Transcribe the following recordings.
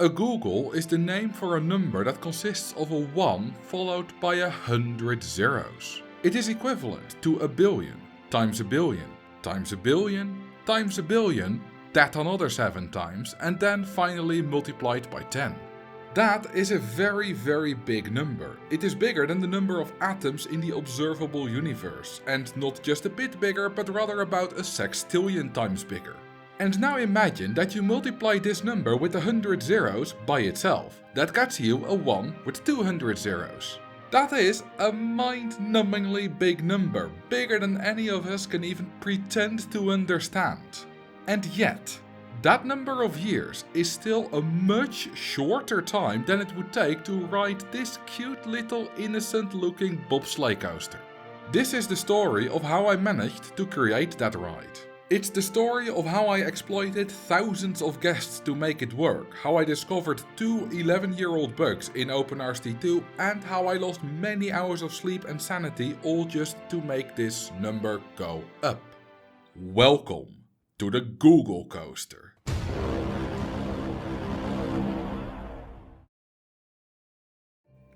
A Googol is the name for a number that consists of a 1 followed by 100 zeros. It is equivalent to a billion times a billion times a billion times a billion, that another 7 times, and then finally multiplied by 10. That is a very big number. It is bigger than the number of atoms in the observable universe, and not just a bit bigger, but rather about a sextillion times bigger. And now imagine that you multiply this number with 100 zeros by itself. That gets you a 1 with 200 zeros. That is a mind-numbingly big number, bigger than any of us can even pretend to understand. And yet, that number of years is still a much shorter time than it would take to ride this cute little innocent looking bobsleigh coaster. This is the story of how I managed to create that ride. It's the story of how I exploited thousands of guests to make it work, how I discovered 2 11-year-old bugs in OpenRCT2, and how I lost many hours of sleep and sanity all just to make this number go up. Welcome to the Googol coaster.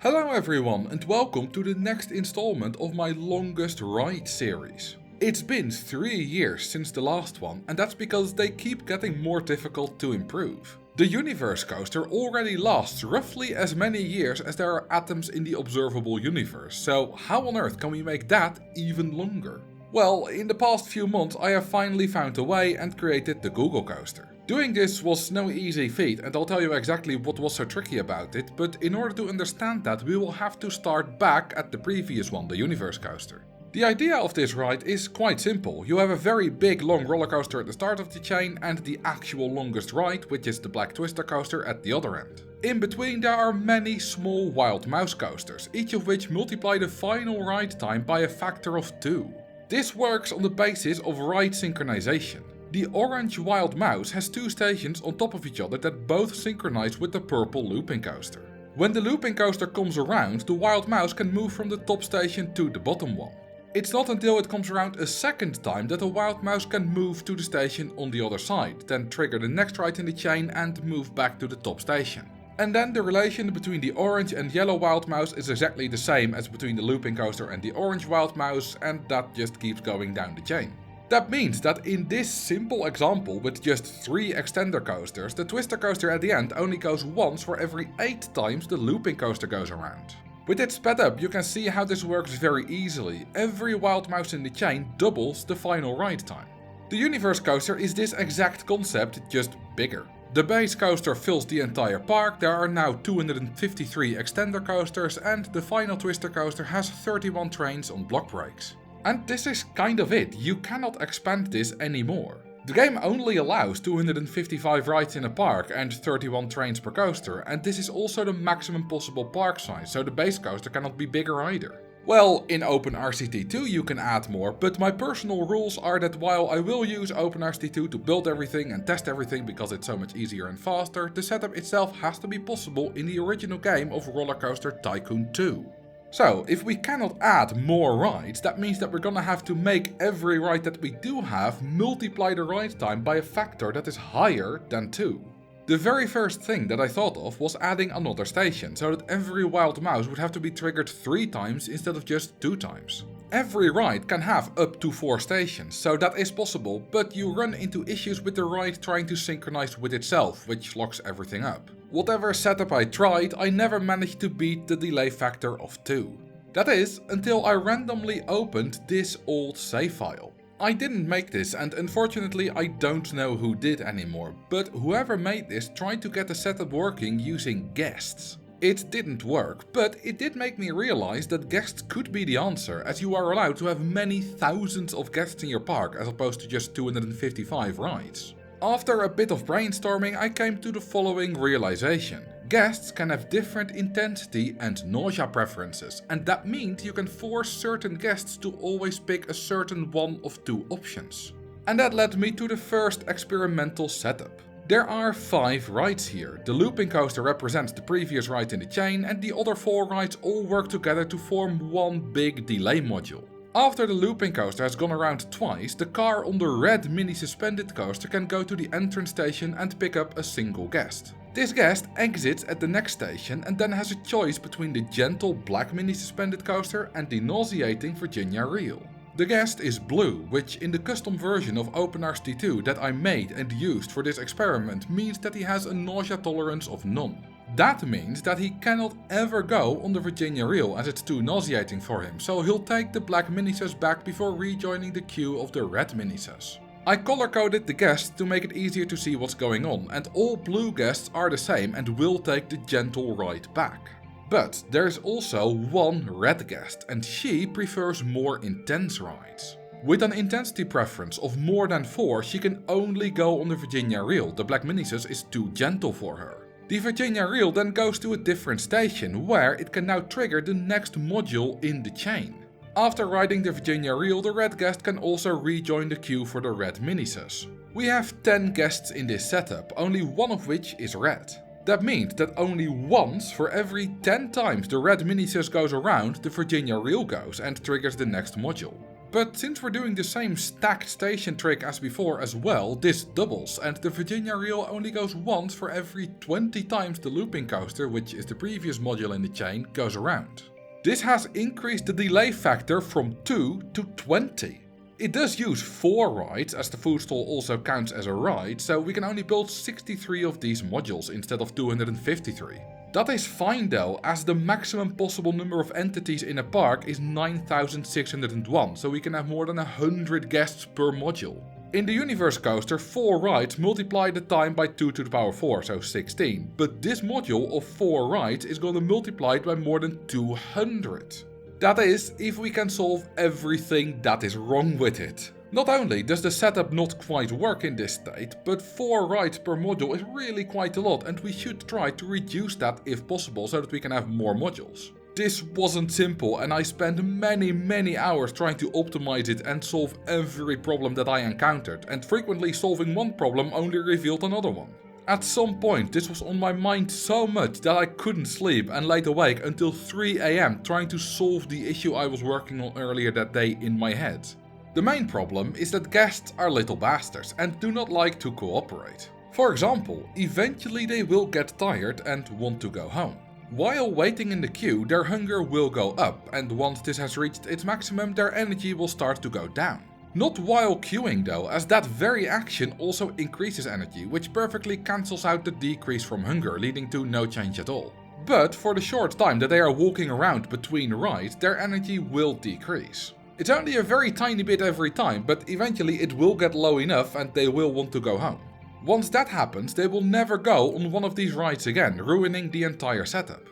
Hello everyone and welcome to the next installment of my longest ride series. It's been 3 years since the last one, and that's because they keep getting more difficult to improve. The universe coaster already lasts roughly as many years as there are atoms in the observable universe, so how on earth can we make that even longer? Well, in the past few months I have finally found a way and created the Googol coaster. Doing this was no easy feat, and I'll tell you exactly what was so tricky about it, but in order to understand that we will have to start back at the previous one, the universe coaster. The idea of this ride is quite simple. You have a very big long roller coaster at the start of the chain and the actual longest ride, which is the black twister coaster, at the other end. In between there are many small wild mouse coasters, each of which multiply the final ride time by a factor of 2. This works on the basis of ride synchronization. The orange wild mouse has 2 stations on top of each other that both synchronize with the purple looping coaster. When the looping coaster comes around, the wild mouse can move from the top station to the bottom one. It's not until it comes around a second time that the wild mouse can move to the station on the other side, then trigger the next ride in the chain and move back to the top station. And then the relation between the orange and yellow wild mouse is exactly the same as between the looping coaster and the orange wild mouse, and that just keeps going down the chain. That means that in this simple example with just 3 extender coasters, the twister coaster at the end only goes once for every 8 times the looping coaster goes around. With it sped up, you can see how this works very easily. Every wild mouse in the chain doubles the final ride time. The universe coaster is this exact concept, just bigger. The base coaster fills the entire park, there are now 253 extender coasters, and the final twister coaster has 31 trains on block brakes. And this is kind of it, you cannot expand this anymore. The game only allows 255 rides in a park and 31 trains per coaster, and this is also the maximum possible park size, so the base coaster cannot be bigger either. Well, in OpenRCT2 you can add more, but my personal rules are that while I will use OpenRCT2 to build everything and test everything because it's so much easier and faster, the setup itself has to be possible in the original game of RollerCoaster Tycoon 2. So, if we cannot add more rides, that means that we're gonna have to make every ride that we do have multiply the ride time by a factor that is higher than 2. The very first thing that I thought of was adding another station, so that every wild mouse would have to be triggered 3 times instead of just 2 times. Every ride can have up to 4 stations, so that is possible, but you run into issues with the ride trying to synchronize with itself, which locks everything up. Whatever setup I tried, I never managed to beat the delay factor of 2. That is, until I randomly opened this old save file. I didn't make this, and unfortunately I don't know who did anymore, but whoever made this tried to get the setup working using guests. It didn't work, but it did make me realize that guests could be the answer, as you are allowed to have many thousands of guests in your park as opposed to just 255 rides. After a bit of brainstorming, I came to the following realization. Guests can have different intensity and nausea preferences, and that means you can force certain guests to always pick a certain one of 2 options. And that led me to the first experimental setup. There are 5 rides here. The looping coaster represents the previous ride in the chain, and the other 4 rides all work together to form one big delay module. After the looping coaster has gone around twice, the car on the red mini suspended coaster can go to the entrance station and pick up a single guest. This guest exits at the next station and then has a choice between the gentle black mini suspended coaster and the nauseating Virginia Reel. The guest is blue, which in the custom version of OpenRT 2 that I made and used for this experiment means that he has a nausea tolerance of none. That means that he cannot ever go on the Virginia Reel as it's too nauseating for him, so he'll take the black minisus back before rejoining the queue of the red minisus. I color coded the guests to make it easier to see what's going on, and all blue guests are the same and will take the gentle ride back. But there's also one red guest, and she prefers more intense rides. With an intensity preference of more than 4, she can only go on the Virginia Reel. The black minisus is too gentle for her. The Virginia Reel then goes to a different station, where it can now trigger the next module in the chain. After riding the Virginia Reel, the red guest can also rejoin the queue for the red minisus. We have 10 guests in this setup, only one of which is red. That means that only once for every 10 times the red minisus goes around, the Virginia Reel goes and triggers the next module. But since we're doing the same stacked station trick as before as well, this doubles and the Virginia Reel only goes once for every 20 times the looping coaster, which is the previous module in the chain, goes around. This has increased the delay factor from 2 to 20. It does use 4 rides, as the food stall also counts as a ride, so we can only build 63 of these modules instead of 253. That is fine though, as the maximum possible number of entities in a park is 9601, so we can have more than 100 guests per module. In the Universe Coaster, 4 rides multiply the time by 2 to the power 4, so 16, but this module of 4 rides is gonna multiply it by more than 200. That is, if we can solve everything that is wrong with it. Not only does the setup not quite work in this state, but 4 rides per module is really quite a lot and we should try to reduce that if possible so that we can have more modules. This wasn't simple and I spent many hours trying to optimize it and solve every problem that I encountered, and frequently solving one problem only revealed another one. At some point this was on my mind so much that I couldn't sleep and laid awake until 3 AM trying to solve the issue I was working on earlier that day in my head. The main problem is that guests are little bastards and do not like to cooperate. For example, eventually they will get tired and want to go home. While waiting in the queue, their hunger will go up, and once this has reached its maximum, their energy will start to go down. Not while queuing though, as that very action also increases energy, which perfectly cancels out the decrease from hunger, leading to no change at all. But for the short time that they are walking around between rides, their energy will decrease. It's only a very tiny bit every time, but eventually it will get low enough and they will want to go home. Once that happens, they will never go on one of these rides again, ruining the entire setup.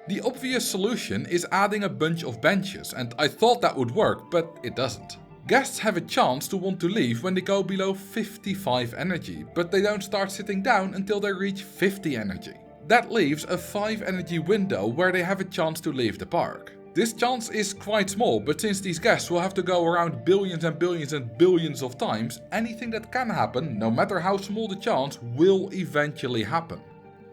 The obvious solution is adding a bunch of benches, and I thought that would work, but it doesn't. Guests have a chance to want to leave when they go below 55 energy, but they don't start sitting down until they reach 50 energy. That leaves a 5 energy window where they have a chance to leave the park. This chance is quite small, but since these guests will have to go around billions and billions and billions of times, anything that can happen, no matter how small the chance, will eventually happen.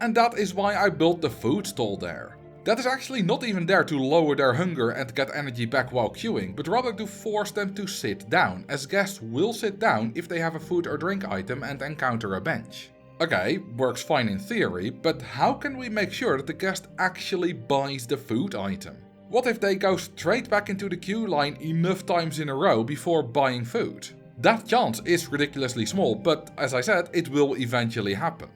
And that is why I built the food stall there. That is actually not even there to lower their hunger and get energy back while queuing, but rather to force them to sit down, as guests will sit down if they have a food or drink item and encounter a bench. Okay, works fine in theory, but how can we make sure that the guest actually buys the food item? What if they go straight back into the queue line enough times in a row before buying food? That chance is ridiculously small, but as I said, it will eventually happen.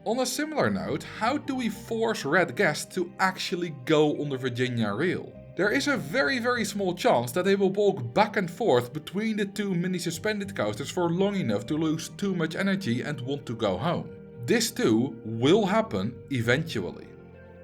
On a similar note, how do we force red guests to actually go on the Virginia Reel? There is a very small chance that they will walk back and forth between the 2 mini suspended coasters for long enough to lose too much energy and want to go home. This too will happen eventually.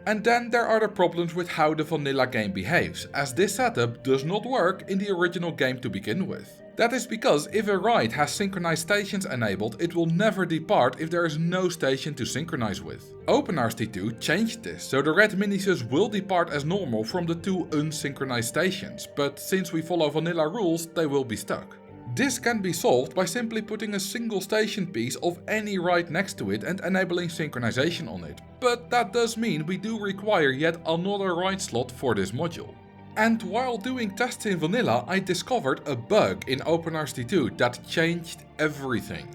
And then there are the problems with how the vanilla game behaves, as this setup does not work in the original game to begin with. That is because if a ride has synchronized stations enabled, it will never depart if there is no station to synchronize with. OpenRT 2 changed this, so the red minisus will depart as normal from the 2 unsynchronized stations, but since we follow vanilla rules, they will be stuck. This can be solved by simply putting a single station piece of any ride next to it and enabling synchronization on it, but that does mean we do require yet another ride slot for this module. And while doing tests in vanilla, I discovered a bug in OpenRT 2 that changed everything.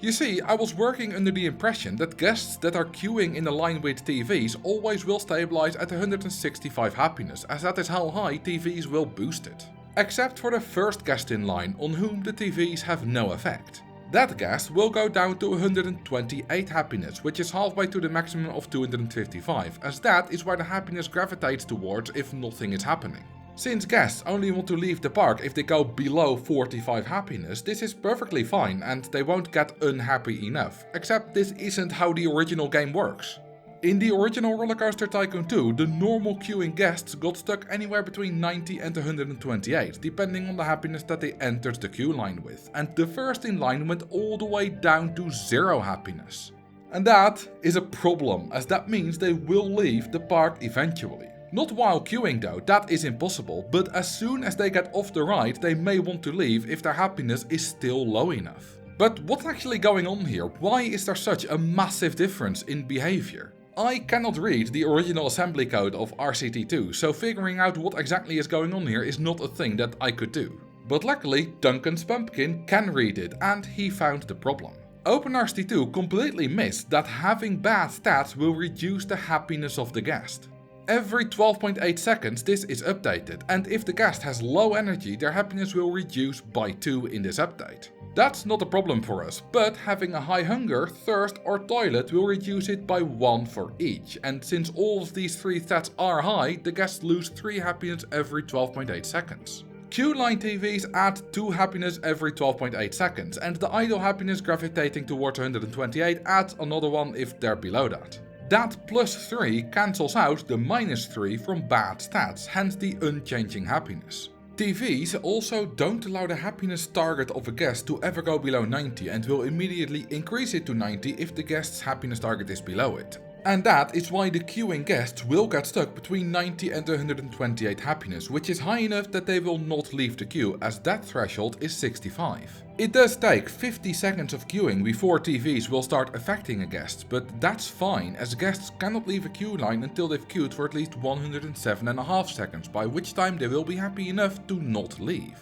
You see, I was working under the impression that guests that are queuing in a line with TVs always will stabilize at 165 happiness, as that is how high TVs will boost it. Except for the first guest in line, on whom the TVs have no effect. That guest will go down to 128 happiness, which is halfway to the maximum of 255, as that is where the happiness gravitates towards if nothing is happening. Since guests only want to leave the park if they go below 45 happiness, this is perfectly fine and they won't get unhappy enough, except this isn't how the original game works. In the original RollerCoaster Tycoon 2, the normal queuing guests got stuck anywhere between 90 and 128, depending on the happiness that they entered the queue line with, and the first in line went all the way down to 0 happiness. And that is a problem, as that means they will leave the park eventually. Not while queuing though, that is impossible, but as soon as they get off the ride they may want to leave if their happiness is still low enough. But what's actually going on here? Why is there such a massive difference in behavior? I cannot read the original assembly code of RCT2, so figuring out what exactly is going on here is not a thing that I could do. But luckily, Duncan's pumpkin can read it, and he found the problem. OpenRCT2 completely missed that having bad stats will reduce the happiness of the guest. Every 12.8 seconds this is updated, and if the guest has low energy, their happiness will reduce by 2 in this update. That's not a problem for us, but having a high hunger, thirst or toilet will reduce it by 1 for each, and since all of these 3 stats are high, the guests lose 3 happiness every 12.8 seconds. Queue line TVs add 2 happiness every 12.8 seconds, and the idle happiness gravitating towards 128 adds another one if they're below that. That plus 3 cancels out the minus 3 from bad stats, hence the unchanging happiness. TVs also don't allow the happiness target of a guest to ever go below 90 and will immediately increase it to 90 if the guest's happiness target is below it. And that is why the queuing guests will get stuck between 90 and 128 happiness, which is high enough that they will not leave the queue, as that threshold is 65. It does take 50 seconds of queuing before TVs will start affecting a guest, but that's fine, as guests cannot leave a queue line until they've queued for at least 107.5 seconds, by which time they will be happy enough to not leave.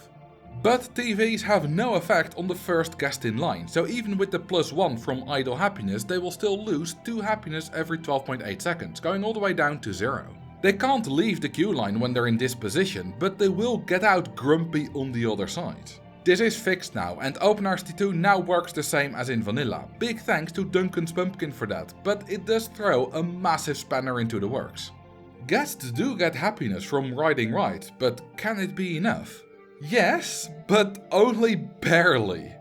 But TVs have no effect on the first guest in line, so even with the plus 1 from idle happiness, they will still lose 2 happiness every 12.8 seconds, going all the way down to 0. They can't leave the queue line when they're in this position, but they will get out grumpy on the other side. This is fixed now, and OpenRCT2 now works the same as in vanilla. Big thanks to Duncan's pumpkin for that, but it does throw a massive spanner into the works. Guests do get happiness from riding rides, but can it be enough? Yes, but only barely.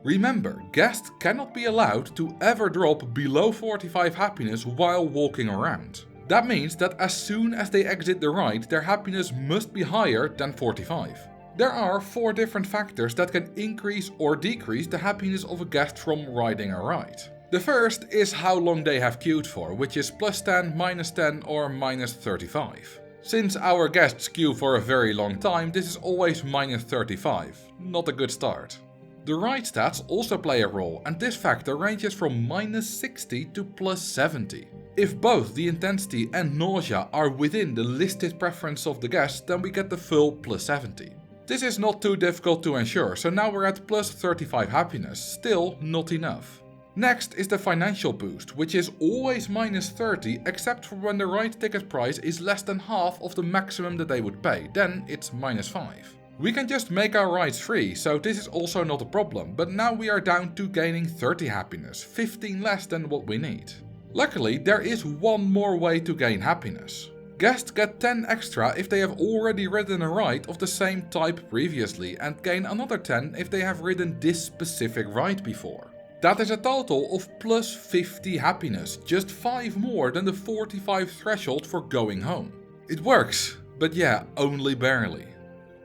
Remember, guests cannot be allowed to ever drop below 45 happiness while walking around. That means that as soon as they exit the ride, their happiness must be higher than 45. There are 4 different factors that can increase or decrease the happiness of a guest from riding a ride. The first is how long they have queued for, which is plus 10, minus 10 or minus 35. Since our guests queue for a very long time, this is always minus 35. Not a good start. The ride stats also play a role, and this factor ranges from minus 60 to plus 70. If both the intensity and nausea are within the listed preference of the guest, then we get the full plus 70. This is not too difficult to ensure, so now we're at plus 35 happiness, still not enough. Next is the financial boost, which is always minus 30 except for when the ride ticket price is less than half of the maximum that they would pay, then it's minus 5. We can just make our rides free, so this is also not a problem, but now we are down to gaining 30 happiness, 15 less than what we need. Luckily, there is one more way to gain happiness. Guests get 10 extra if they have already ridden a ride of the same type previously, and gain another 10 if they have ridden this specific ride before. That is a total of plus 50 happiness, just 5 more than the 45 threshold for going home. It works, but yeah, only barely.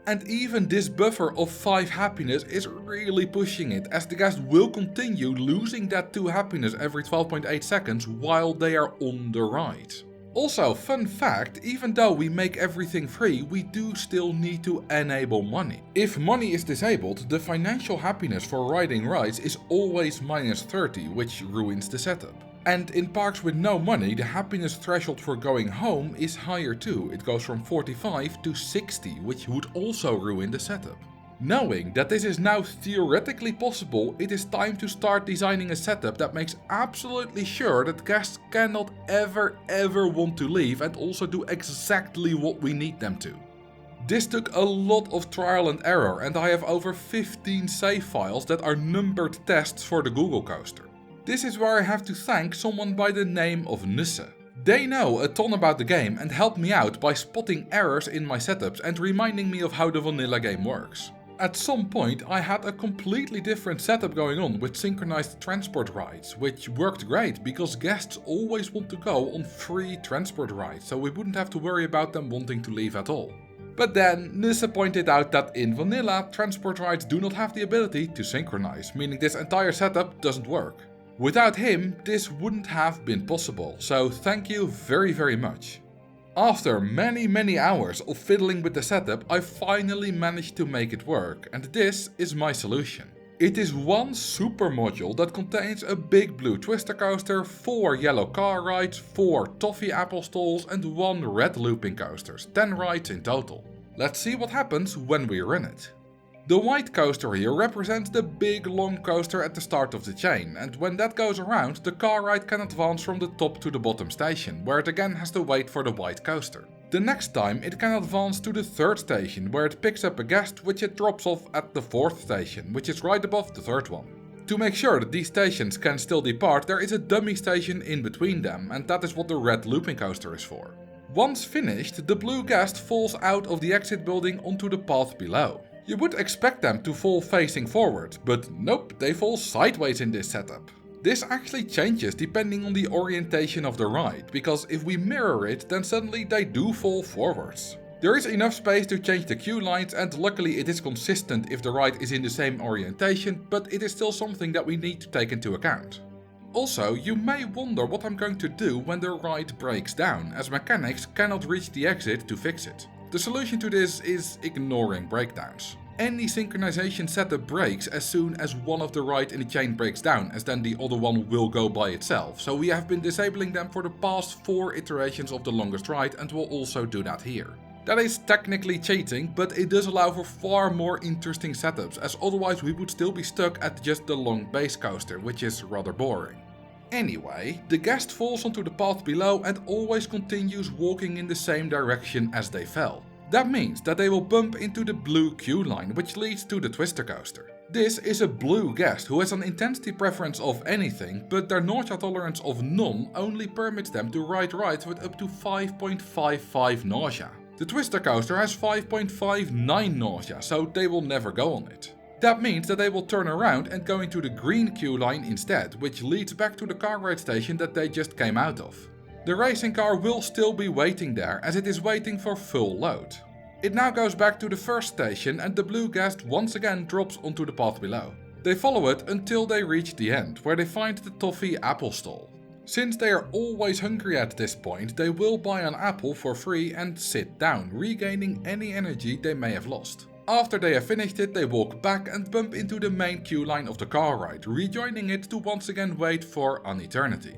And even this buffer of 5 happiness is really pushing it, as the guest will continue losing that 2 happiness every 12.8 seconds while they are on the ride. Also, fun fact, even though we make everything free, we do still need to enable money. If money is disabled, the financial happiness for riding rides is always minus 30, which ruins the setup. And in parks with no money, the happiness threshold for going home is higher too. It goes from 45 to 60, which would also ruin the setup. Knowing that this is now theoretically possible, it is time to start designing a setup that makes absolutely sure that guests cannot ever want to leave and also do exactly what we need them to. This took a lot of trial and error, and I have over 15 save files that are numbered tests for the Googol coaster. This is where I have to thank someone by the name of nausea. They know a ton about the game and helped me out by spotting errors in my setups and reminding me of how the vanilla game works. At some point I had a completely different setup going on with synchronized transport rides, which worked great because guests always want to go on free transport rides, so we wouldn't have to worry about them wanting to leave at all. But then nausea pointed out that in vanilla, transport rides do not have the ability to synchronize, meaning this entire setup doesn't work. Without him, this wouldn't have been possible, so thank you very much. After many hours of fiddling with the setup, I finally managed to make it work, and this is my solution. It is one super module that contains a big blue twister coaster, 4 yellow car rides, 4 toffee apple stalls and 1 red looping coasters, 10 rides in total. Let's see what happens when we run it. The white coaster here represents the big long coaster at the start of the chain, and when that goes around, the car ride can advance from the top to the bottom station, where it again has to wait for the white coaster. The next time it can advance to the 3rd station, where it picks up a guest which it drops off at the 4th station, which is right above the 3rd one. To make sure that these stations can still depart, there is a dummy station in between them, and that is what the red looping coaster is for. Once finished, the blue guest falls out of the exit building onto the path below. You would expect them to fall facing forward, but nope, they fall sideways in this setup. This actually changes depending on the orientation of the ride, because if we mirror it, then suddenly they do fall forwards. There is enough space to change the queue lines, and luckily it is consistent if the ride is in the same orientation, but it is still something that we need to take into account. Also, you may wonder what I'm going to do when the ride breaks down, as mechanics cannot reach the exit to fix it. The solution to this is ignoring breakdowns. Any synchronization setup breaks as soon as one of the rides in the chain breaks down, as then the other one will go by itself, so we have been disabling them for the past 4 iterations of the longest ride and will also do that here. That is technically cheating, but it does allow for far more interesting setups, as otherwise we would still be stuck at just the long base coaster, which is rather boring. Anyway, the guest falls onto the path below and always continues walking in the same direction as they fell. That means that they will bump into the blue queue line, which leads to the twister coaster. This is a blue guest who has an intensity preference of anything, but their nausea tolerance of none only permits them to ride rides with up to 5.55 nausea. The twister coaster has 5.59 nausea, so they will never go on it. That means that they will turn around and go into the green queue line instead, which leads back to the car ride station that they just came out of. The racing car will still be waiting there, as it is waiting for full load. It now goes back to the 1st station and the blue guest once again drops onto the path below. They follow it until they reach the end, where they find the toffee apple stall. Since they are always hungry at this point, they will buy an apple for free and sit down, regaining any energy they may have lost. After they have finished it, they walk back and bump into the main queue line of the car ride, rejoining it to once again wait for an eternity.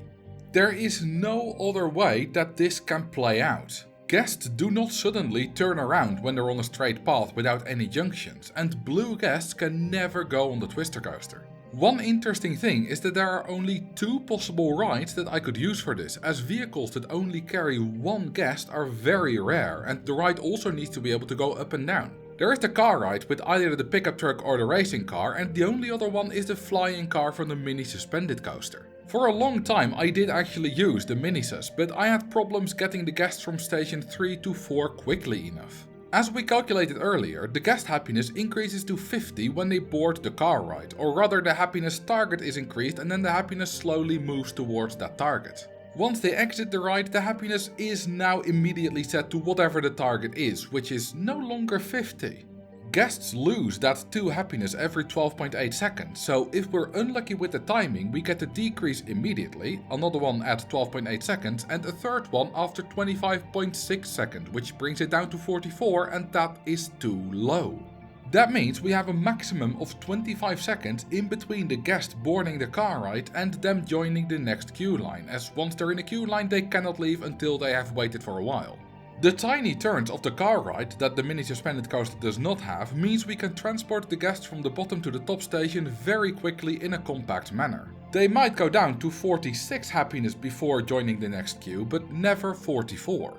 There is no other way that this can play out. Guests do not suddenly turn around when they're on a straight path without any junctions, and blue guests can never go on the twister coaster. One interesting thing is that there are only 2 possible rides that I could use for this, as vehicles that only carry 1 guest are very rare, and the ride also needs to be able to go up and down. There is the car ride with either the pickup truck or the racing car, and the only other one is the flying car from the mini suspended coaster. For a long time I did actually use the mini-sus, but I had problems getting the guests from station 3 to 4 quickly enough. As we calculated earlier, the guest happiness increases to 50 when they board the car ride, or rather the happiness target is increased and then the happiness slowly moves towards that target. Once they exit the ride, the happiness is now immediately set to whatever the target is, which is no longer 50. Guests lose that 2 happiness every 12.8 seconds, so if we're unlucky with the timing, we get a decrease immediately, another one at 12.8 seconds, and a third one after 25.6 seconds, which brings it down to 44, and that is too low. That means we have a maximum of 25 seconds in between the guest boarding the car ride and them joining the next queue line, as once they're in a queue line they cannot leave until they have waited for a while. The tiny turns of the car ride that the mini suspended coaster does not have means we can transport the guests from the bottom to the top station very quickly in a compact manner. They might go down to 46 happiness before joining the next queue, but never 44.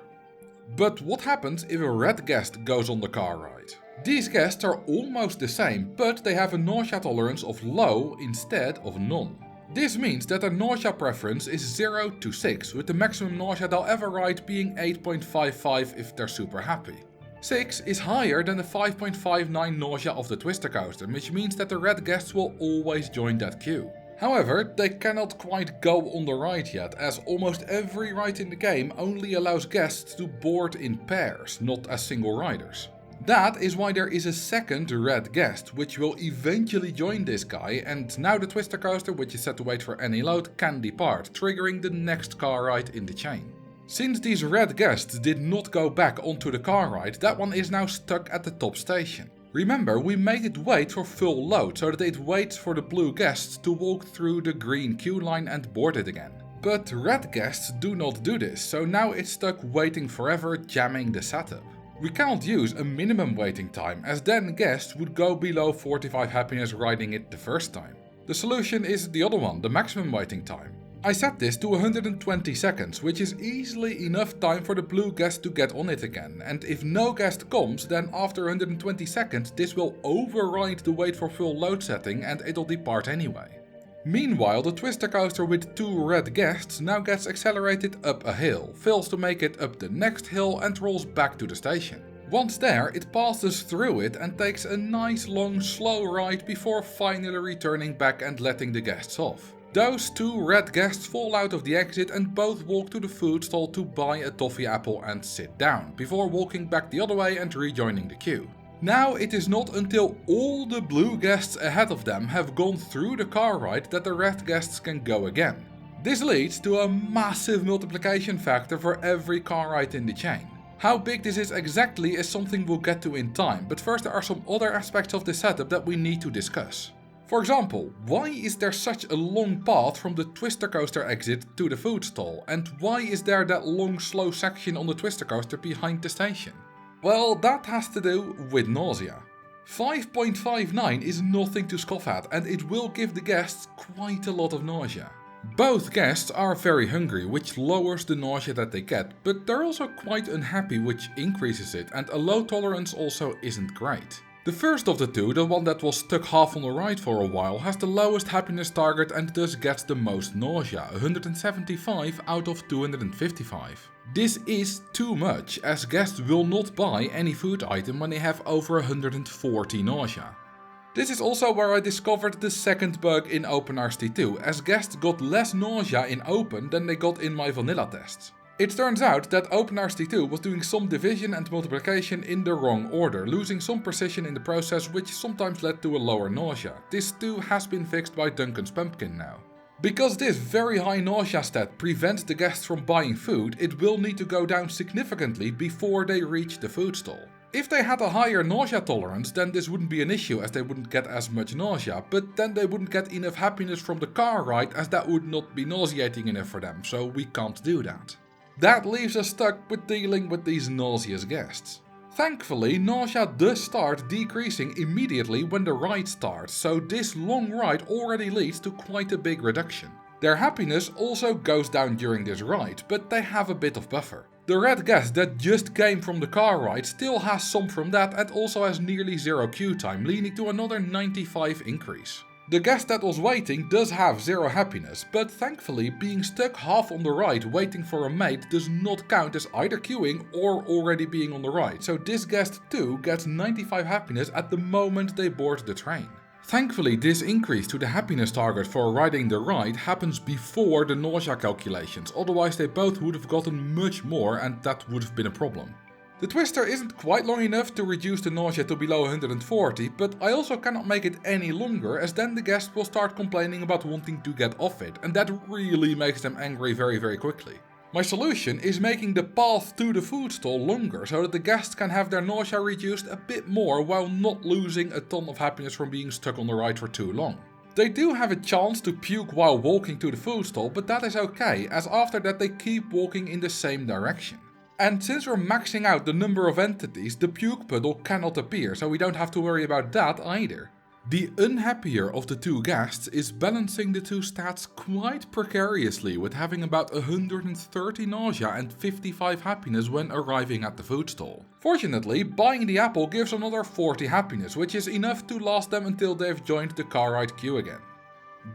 But what happens if a red guest goes on the car ride? These guests are almost the same, but they have a nausea tolerance of low instead of none. This means that their nausea preference is 0 to 6, with the maximum nausea they'll ever ride being 8.55 if they're super happy. 6 is higher than the 5.59 nausea of the Twister coaster, which means that the red guests will always join that queue. However, they cannot quite go on the ride yet, as almost every ride in the game only allows guests to board in pairs, not as single riders. That is why there is a second red guest, which will eventually join this guy, and now the Twister coaster, which is set to wait for any load, can depart, triggering the next car ride in the chain. Since these red guests did not go back onto the car ride, that one is now stuck at the top station. Remember, we made it wait for full load, so that it waits for the blue guests to walk through the green queue line and board it again. But red guests do not do this, so now it's stuck waiting forever, jamming the setup. We cannot use a minimum waiting time, as then guests would go below 45 happiness riding it the first time. The solution is the other one, the maximum waiting time. I set this to 120 seconds, which is easily enough time for the blue guest to get on it again, and if no guest comes, then after 120 seconds this will override the wait for full load setting and it'll depart anyway. Meanwhile, the Twister coaster with 2 red guests now gets accelerated up a hill, fails to make it up the next hill and rolls back to the station. Once there, it passes through it and takes a nice long slow ride before finally returning back and letting the guests off. Those 2 red guests fall out of the exit and both walk to the food stall to buy a toffee apple and sit down, before walking back the other way and rejoining the queue. Now it is not until all the blue guests ahead of them have gone through the car ride that the red guests can go again. This leads to a massive multiplication factor for every car ride in the chain. How big this is exactly is something we'll get to in time, but first there are some other aspects of the setup that we need to discuss. For example, why is there such a long path from the Twister coaster exit to the food stall, and why is there that long slow section on the Twister coaster behind the station? Well, that has to do with nausea. 5.59 is nothing to scoff at, and it will give the guests quite a lot of nausea. Both guests are very hungry, which lowers the nausea that they get, but they're also quite unhappy, which increases it, and a low tolerance also isn't great. The first of the two, the one that was stuck half on the ride for a while, has the lowest happiness target and thus gets the most nausea, 175 out of 255. This is too much, as guests will not buy any food item when they have over 140 nausea. This is also where I discovered the second bug in OpenRCT2, as guests got less nausea in Open than they got in my vanilla tests. It turns out that OpenRCT2 was doing some division and multiplication in the wrong order, losing some precision in the process, which sometimes led to a lower nausea. This too has been fixed by Duncan's Pumpkin now. Because this very high nausea stat prevents the guests from buying food, it will need to go down significantly before they reach the food stall. If they had a higher nausea tolerance, then this wouldn't be an issue, as they wouldn't get as much nausea, but then they wouldn't get enough happiness from the car ride, as that would not be nauseating enough for them, so we can't do that. That leaves us stuck with dealing with these nauseous guests. Thankfully, nausea does start decreasing immediately when the ride starts, so this long ride already leads to quite a big reduction. Their happiness also goes down during this ride, but they have a bit of buffer. The red guest that just came from the car ride still has some from that and also has nearly 0 queue time, leading to another 95 increase. The guest that was waiting does have 0 happiness, but thankfully being stuck half on the ride waiting for a mate does not count as either queuing or already being on the ride, so this guest too gets 95 happiness at the moment they board the train. Thankfully, this increase to the happiness target for riding the ride happens before the nausea calculations, otherwise they both would have gotten much more and that would have been a problem. The Twister isn't quite long enough to reduce the nausea to below 140, but I also cannot make it any longer, as then the guests will start complaining about wanting to get off it, and that really makes them angry very quickly. My solution is making the path to the food stall longer, so that the guests can have their nausea reduced a bit more while not losing a ton of happiness from being stuck on the ride for too long. They do have a chance to puke while walking to the food stall, but that is okay, as after that they keep walking in the same direction. And since we're maxing out the number of entities, the puke puddle cannot appear, so we don't have to worry about that either. The unhappier of the two guests is balancing the two stats quite precariously, with having about 130 nausea and 55 happiness when arriving at the food stall. Fortunately, buying the apple gives another 40 happiness, which is enough to last them until they've joined the car ride queue again.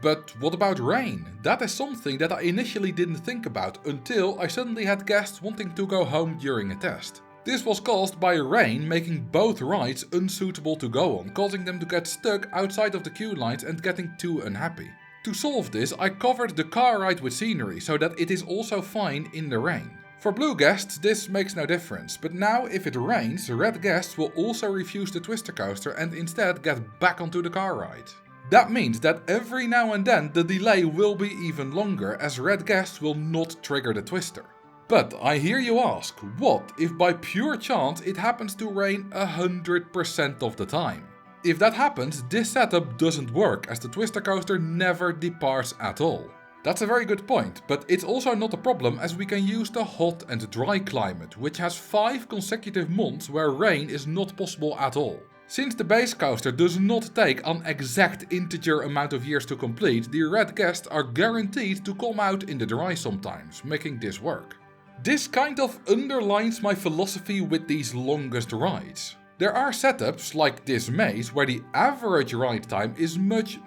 But what about rain? That is something that I initially didn't think about until I suddenly had guests wanting to go home during a test. This was caused by rain making both rides unsuitable to go on, causing them to get stuck outside of the queue lines and getting too unhappy. To solve this, I covered the car ride with scenery so that it is also fine in the rain. For blue guests this makes no difference, but now if it rains, red guests will also refuse the twister coaster and instead get back onto the car ride. That means that every now and then the delay will be even longer, as red guests will not trigger the twister. But I hear you ask, what if by pure chance it happens to rain 100% of the time? If that happens, this setup doesn't work, as the twister coaster never departs at all. That's a very good point, but it's also not a problem, as we can use the hot and dry climate, which has 5 consecutive months where rain is not possible at all. Since the base coaster does not take an exact integer amount of years to complete, the red guests are guaranteed to come out in the dry sometimes, making this work. This kind of underlines my philosophy with these longest rides. There are setups like this maze where the average ride time is much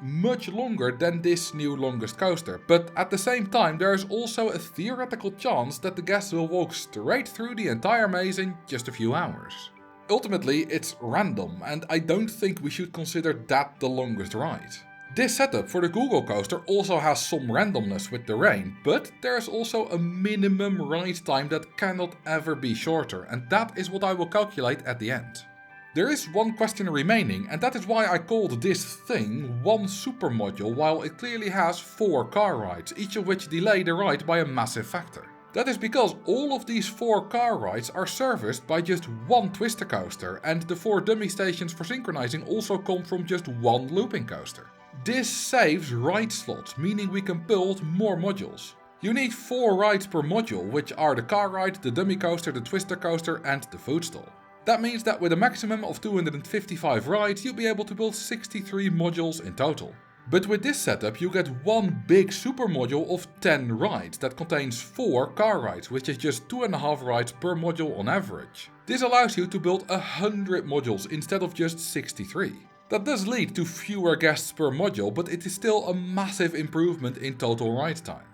longer than this new longest coaster, but at the same time there is also a theoretical chance that the guests will walk straight through the entire maze in just a few hours. Ultimately it's random, and I don't think we should consider that the longest ride. This setup for the Googol coaster also has some randomness with the rain, but there is also a minimum ride time that cannot ever be shorter, and that is what I will calculate at the end. There is one question remaining, and that is why I called this thing one super module while it clearly has 4 car rides, each of which delay the ride by a massive factor. That is because all of these 4 car rides are serviced by just one twister coaster, and the 4 dummy stations for synchronizing also come from just one looping coaster. This saves ride slots, meaning we can build more modules. You need 4 rides per module, which are the car ride, the dummy coaster, the twister coaster and the food stall. That means that with a maximum of 255 rides, you'll be able to build 63 modules in total. But with this setup you get one big super module of 10 rides that contains 4 car rides, which is just 2.5 rides per module on average. This allows you to build 100 modules instead of just 63. That does lead to fewer guests per module, but it is still a massive improvement in total ride time.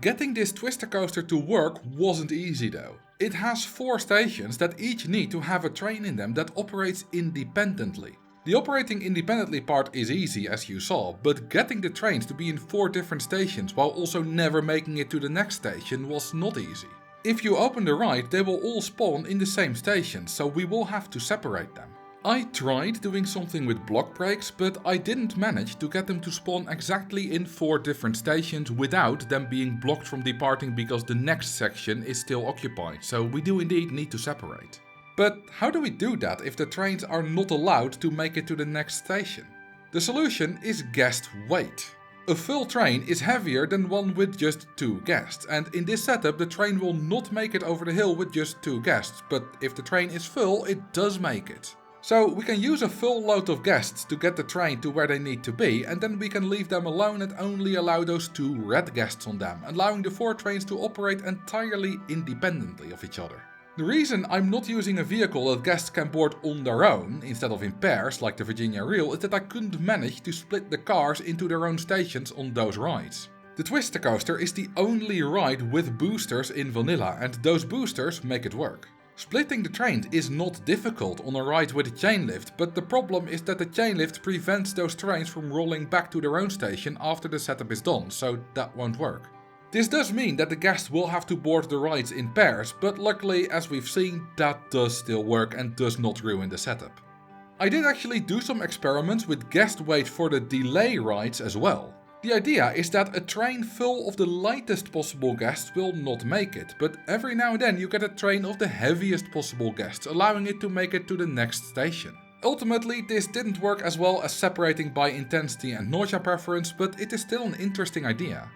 Getting this twister coaster to work wasn't easy though. It has 4 stations that each need to have a train in them that operates independently. The operating independently part is easy, as you saw, but getting the trains to be in 4 different stations while also never making it to the next station was not easy. If you open the ride, they will all spawn in the same station, so we will have to separate them. I tried doing something with block breaks, but I didn't manage to get them to spawn exactly in 4 different stations without them being blocked from departing because the next section is still occupied, so we do indeed need to separate. But how do we do that if the trains are not allowed to make it to the next station? The solution is guest weight. A full train is heavier than one with just 2 guests, and in this setup the train will not make it over the hill with just 2 guests, but if the train is full it does make it. So we can use a full load of guests to get the train to where they need to be, and then we can leave them alone and only allow those 2 red guests on them, allowing the 4 trains to operate entirely independently of each other. The reason I'm not using a vehicle that guests can board on their own, instead of in pairs like the Virginia Reel, is that I couldn't manage to split the cars into their own stations on those rides. The Twister Coaster is the only ride with boosters in vanilla, and those boosters make it work. Splitting the trains is not difficult on a ride with a chain lift, but the problem is that the chain lift prevents those trains from rolling back to their own station after the setup is done, so that won't work. This does mean that the guests will have to board the rides in pairs, but luckily, as we've seen, that does still work and does not ruin the setup. I did actually do some experiments with guest weight for the delay rides as well. The idea is that a train full of the lightest possible guests will not make it, but every now and then you get a train of the heaviest possible guests, allowing it to make it to the next station. Ultimately, this didn't work as well as separating by intensity and nausea preference, but it is still an interesting idea.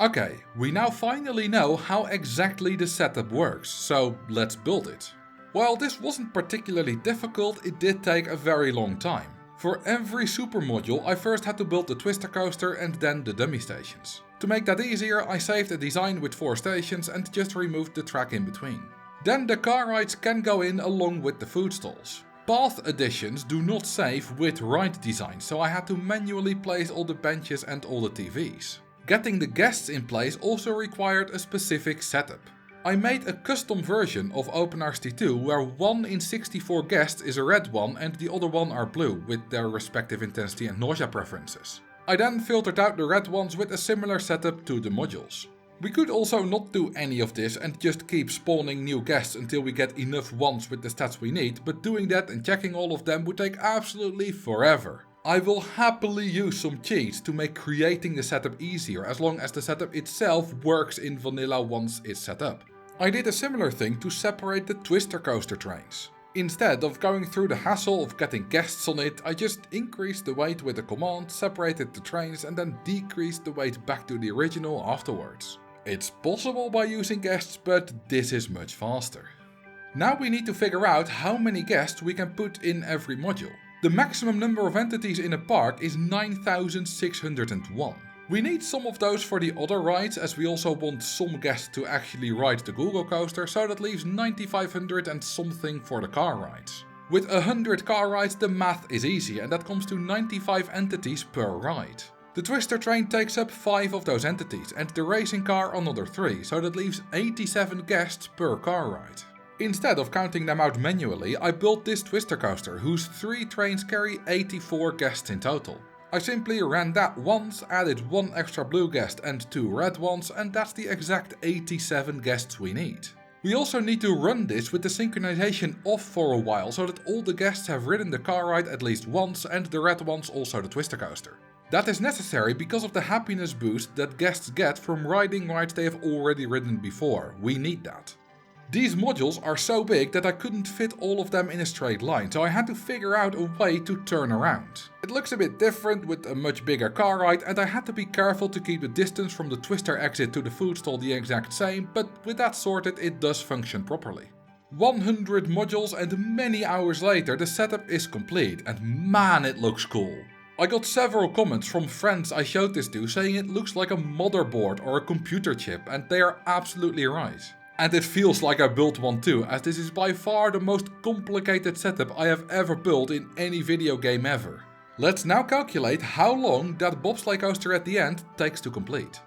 Okay, we now finally know how exactly the setup works, so let's build it. While this wasn't particularly difficult, it did take a very long time. For every super module, I first had to build the twister coaster and then the dummy stations. To make that easier, I saved a design with 4 stations and just removed the track in between. Then the car rides can go in along with the food stalls. Path additions do not save with ride design, so I had to manually place all the benches and all the TVs. Getting the guests in place also required a specific setup. I made a custom version of OpenRCT2 where 1 in 64 guests is a red one and the other one are blue, with their respective intensity and nausea preferences. I then filtered out the red ones with a similar setup to the modules. We could also not do any of this and just keep spawning new guests until we get enough ones with the stats we need, but doing that and checking all of them would take absolutely forever. I will happily use some cheats to make creating the setup easier, as long as the setup itself works in vanilla once it's set up. I did a similar thing to separate the twister coaster trains. Instead of going through the hassle of getting guests on it, I just increased the weight with a command, separated the trains and then decreased the weight back to the original afterwards. It's possible by using guests, but this is much faster. Now we need to figure out how many guests we can put in every module. The maximum number of entities in a park is 9,601. We need some of those for the other rides, as we also want some guests to actually ride the Googol coaster, so that leaves 9,500 and something for the car rides. With 100 car rides the math is easy, and that comes to 95 entities per ride. The twister train takes up 5 of those entities and the racing car another 3, so that leaves 87 guests per car ride. Instead of counting them out manually, I built this twister coaster, whose 3 trains carry 84 guests in total. I simply ran that once, added 1 extra blue guest and 2 red ones, and that's the exact 87 guests we need. We also need to run this with the synchronization off for a while, so that all the guests have ridden the car ride at least once and the red ones also the twister coaster. That is necessary because of the happiness boost that guests get from riding rides they have already ridden before. We need that. These modules are so big that I couldn't fit all of them in a straight line, so I had to figure out a way to turn around. It looks a bit different with a much bigger car ride, and I had to be careful to keep the distance from the twister exit to the food stall the exact same, but with that sorted it does function properly. 100 modules and many hours later the setup is complete, and man, it looks cool. I got several comments from friends I showed this to saying it looks like a motherboard or a computer chip, and they are absolutely right. And it feels like I built one too, as this is by far the most complicated setup I have ever built in any video game ever. Let's now calculate how long that bobsleigh coaster at the end takes to complete.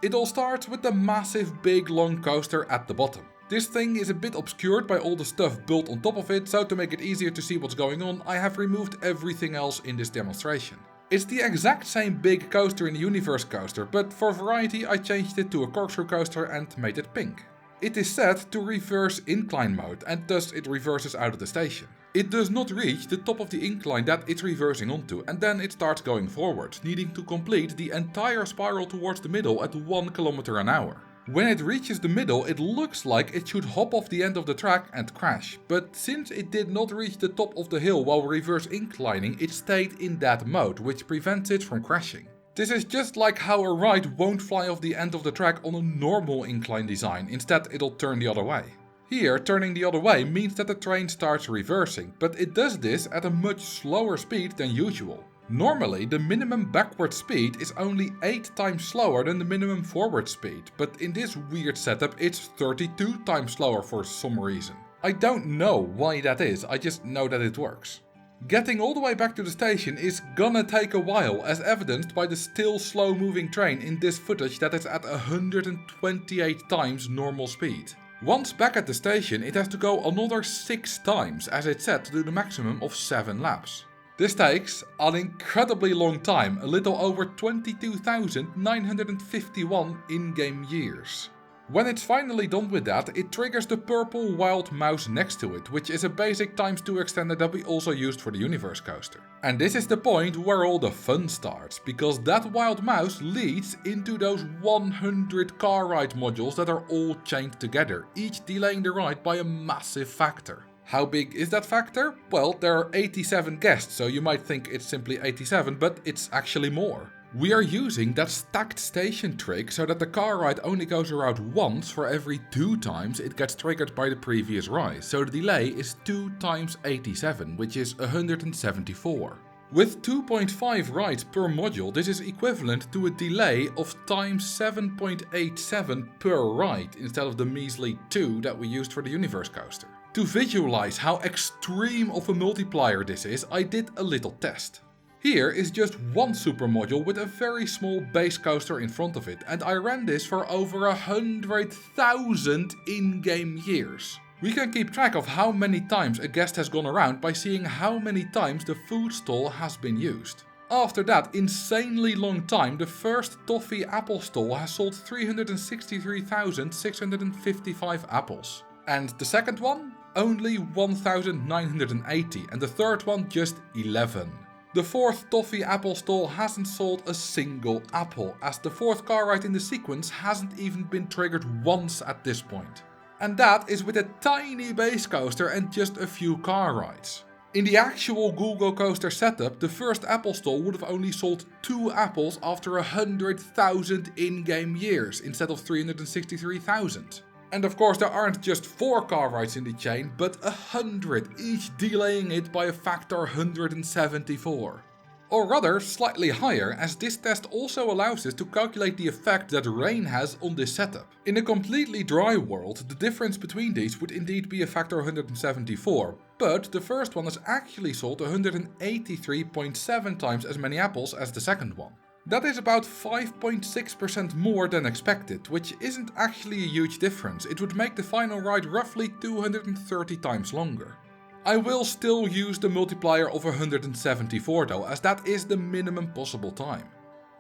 It all starts with the massive big long coaster at the bottom. This thing is a bit obscured by all the stuff built on top of it, so to make it easier to see what's going on, I have removed everything else in this demonstration. It's the exact same big coaster in the Universe coaster, but for variety I changed it to a corkscrew coaster and made it pink. It is set to reverse incline mode, and thus it reverses out of the station. It does not reach the top of the incline that it's reversing onto, and then it starts going forward, needing to complete the entire spiral towards the middle at 1 km an hour. When it reaches the middle, it looks like it should hop off the end of the track and crash, but since it did not reach the top of the hill while reverse inclining, it stayed in that mode, which prevents it from crashing. This is just like how a ride won't fly off the end of the track on a normal incline design, instead it'll turn the other way. Here, turning the other way means that the train starts reversing, but it does this at a much slower speed than usual. Normally, the minimum backward speed is only 8 times slower than the minimum forward speed, but in this weird setup it's 32 times slower for some reason. I don't know why that is, I just know that it works. Getting all the way back to the station is gonna take a while, as evidenced by the still slow moving train in this footage that is at 128 times normal speed. Once back at the station it has to go another 6 times, as it's set to do the maximum of 7 laps. This takes an incredibly long time, a little over 22,951 in-game years. When it's finally done with that, it triggers the purple wild mouse next to it, which is a basic ×2 extender that we also used for the Universe coaster. And this is the point where all the fun starts, because that wild mouse leads into those 100 car ride modules that are all chained together, each delaying the ride by a massive factor. How big is that factor? Well, there are 87 guests, so you might think it's simply 87, but it's actually more. We are using that stacked station trick so that the car ride only goes around once for every 2 times it gets triggered by the previous rise, so the delay is 2 times 87, which is 174. With 2.5 rides per module, this is equivalent to a delay of times 7.87 per ride instead of the measly 2 that we used for the Universe Coaster. To visualize how extreme of a multiplier this is, I did a little test. Here is just one super module with a very small base coaster in front of it, and I ran this for over 100,000 in-game years. We can keep track of how many times a guest has gone around by seeing how many times the food stall has been used. After that insanely long time, the first toffee apple stall has sold 363,655 apples. And the second one? Only 1,980, and the third one just 11. The fourth toffee apple stall hasn't sold a single apple, as the fourth car ride in the sequence hasn't even been triggered once at this point. And that is with a tiny base coaster and just a few car rides. In the actual Googol coaster setup, the first apple stall would have only sold 2 apples after 100,000 in-game years instead of 363,000. And of course there aren't just 4 car rides in the chain, but 100, each delaying it by a factor 174. Or rather, slightly higher, as this test also allows us to calculate the effect that rain has on this setup. In a completely dry world, the difference between these would indeed be a factor 174, but the first one has actually sold 183.7 times as many apples as the second one. That is about 5.6% more than expected, which isn't actually a huge difference. It would make the final ride roughly 230 times longer. I will still use the multiplier of 174 though, as that is the minimum possible time.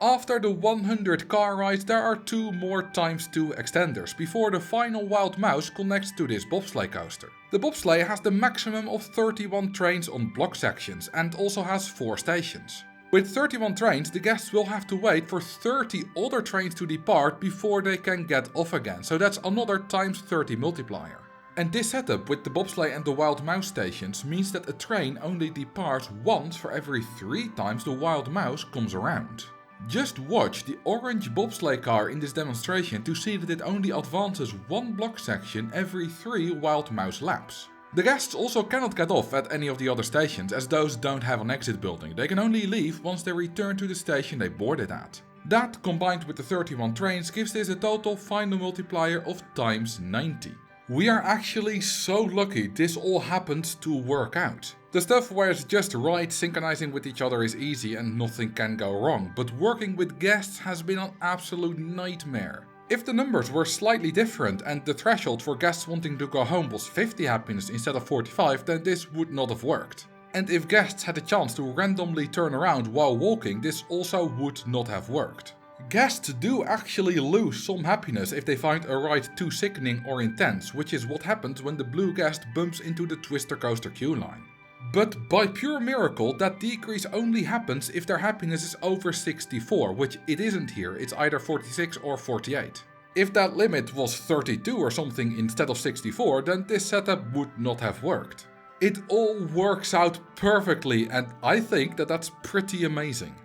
After the 100 car rides there are 2 more ×2 extenders before the final Wild Mouse connects to this bobsleigh coaster. The bobsleigh has the maximum of 31 trains on block sections and also has 4 stations. With 31 trains, the guests will have to wait for 30 other trains to depart before they can get off again, so that's another ×30 multiplier. And this setup with the bobsleigh and the Wild Mouse stations means that a train only departs once for every 3 times the Wild Mouse comes around. Just watch the orange bobsleigh car in this demonstration to see that it only advances 1 block section every 3 Wild Mouse laps. The guests also cannot get off at any of the other stations, as those don't have an exit building. They can only leave once they return to the station they boarded at. That, combined with the 31 trains, gives this a total final multiplier of ×90. We are actually so lucky this all happened to work out. The stuff where it's just right, synchronizing with each other is easy and nothing can go wrong, but working with guests has been an absolute nightmare. If the numbers were slightly different and the threshold for guests wanting to go home was 50 happiness instead of 45, then this would not have worked. And if guests had a chance to randomly turn around while walking, this also would not have worked. Guests do actually lose some happiness if they find a ride too sickening or intense, which is what happens when the blue guest bumps into the Twister Coaster queue line. But by pure miracle, that decrease only happens if their happiness is over 64, which it isn't here, it's either 46 or 48. If that limit was 32 or something instead of 64, then this setup would not have worked. It all works out perfectly, and I think that that's pretty amazing.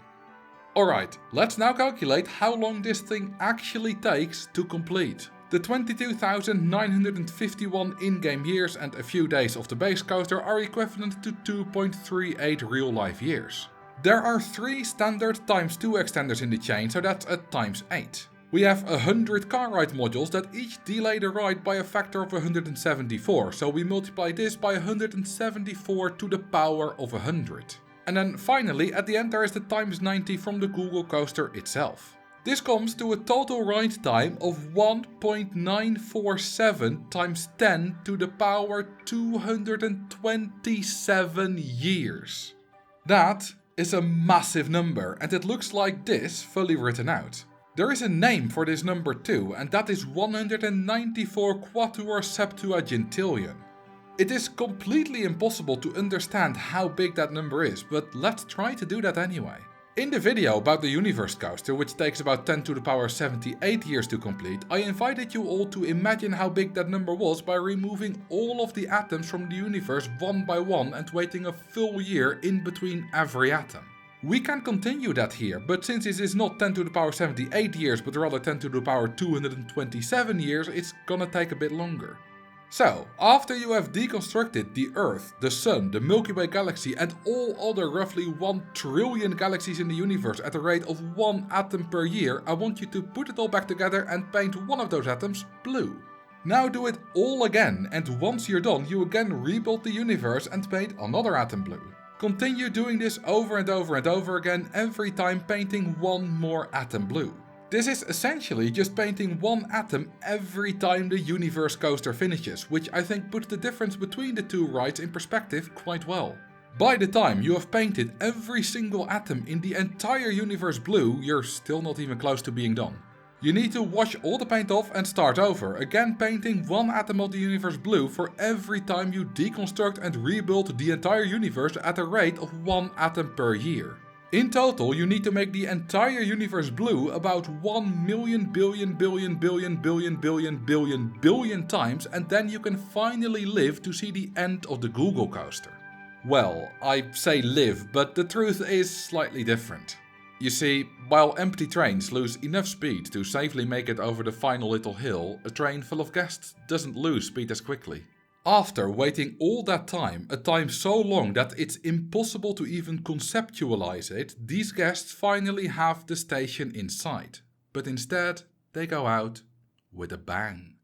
Alright, let's now calculate how long this thing actually takes to complete. The 22,951 in-game years and a few days of the base coaster are equivalent to 2.38 real-life years. There are 3 standard ×2 extenders in the chain, so that's a ×8. We have 100 car ride modules that each delay the ride by a factor of 174, so we multiply this by 174 to the power of 100. And then finally, at the end there is the ×90 from the Googol coaster itself. This comes to a total ride time of 1.947 × 10 to the power 227 years. That is a massive number, and it looks like this fully written out. There is a name for this number too, and that is 194 Quatuor Septuagintillion. It is completely impossible to understand how big that number is, but let's try to do that anyway. In the video about the Universe Coaster, which takes about 10 to the power 78 years to complete, I invited you all to imagine how big that number was by removing all of the atoms from the universe one by one and waiting a full year in between every atom. We can continue that here, but since this is not 10 to the power 78 years, but rather 10 to the power 227 years, it's gonna take a bit longer. So, after you have deconstructed the Earth, the Sun, the Milky Way galaxy and all other roughly 1 trillion galaxies in the universe at a rate of 1 atom per year, I want you to put it all back together and paint one of those atoms blue. Now do it all again, and once you're done, you again rebuild the universe and paint another atom blue. Continue doing this over and over and over again, every time painting one more atom blue. This is essentially just painting one atom every time the universe coaster finishes, which I think puts the difference between the two rides in perspective quite well. By the time you have painted every single atom in the entire universe blue, you're still not even close to being done. You need to wash all the paint off and start over, again painting one atom of the universe blue for every time you deconstruct and rebuild the entire universe at a rate of 1 atom per year. In total, you need to make the entire universe blue about 1 million billion times, and then you can finally live to see the end of the Googol coaster. Well, I say live, but the truth is slightly different. You see, while empty trains lose enough speed to safely make it over the final little hill, a train full of guests doesn't lose speed as quickly. After waiting all that time, a time so long that it's impossible to even conceptualize it, these guests finally have the station in sight. But instead, they go out with a bang.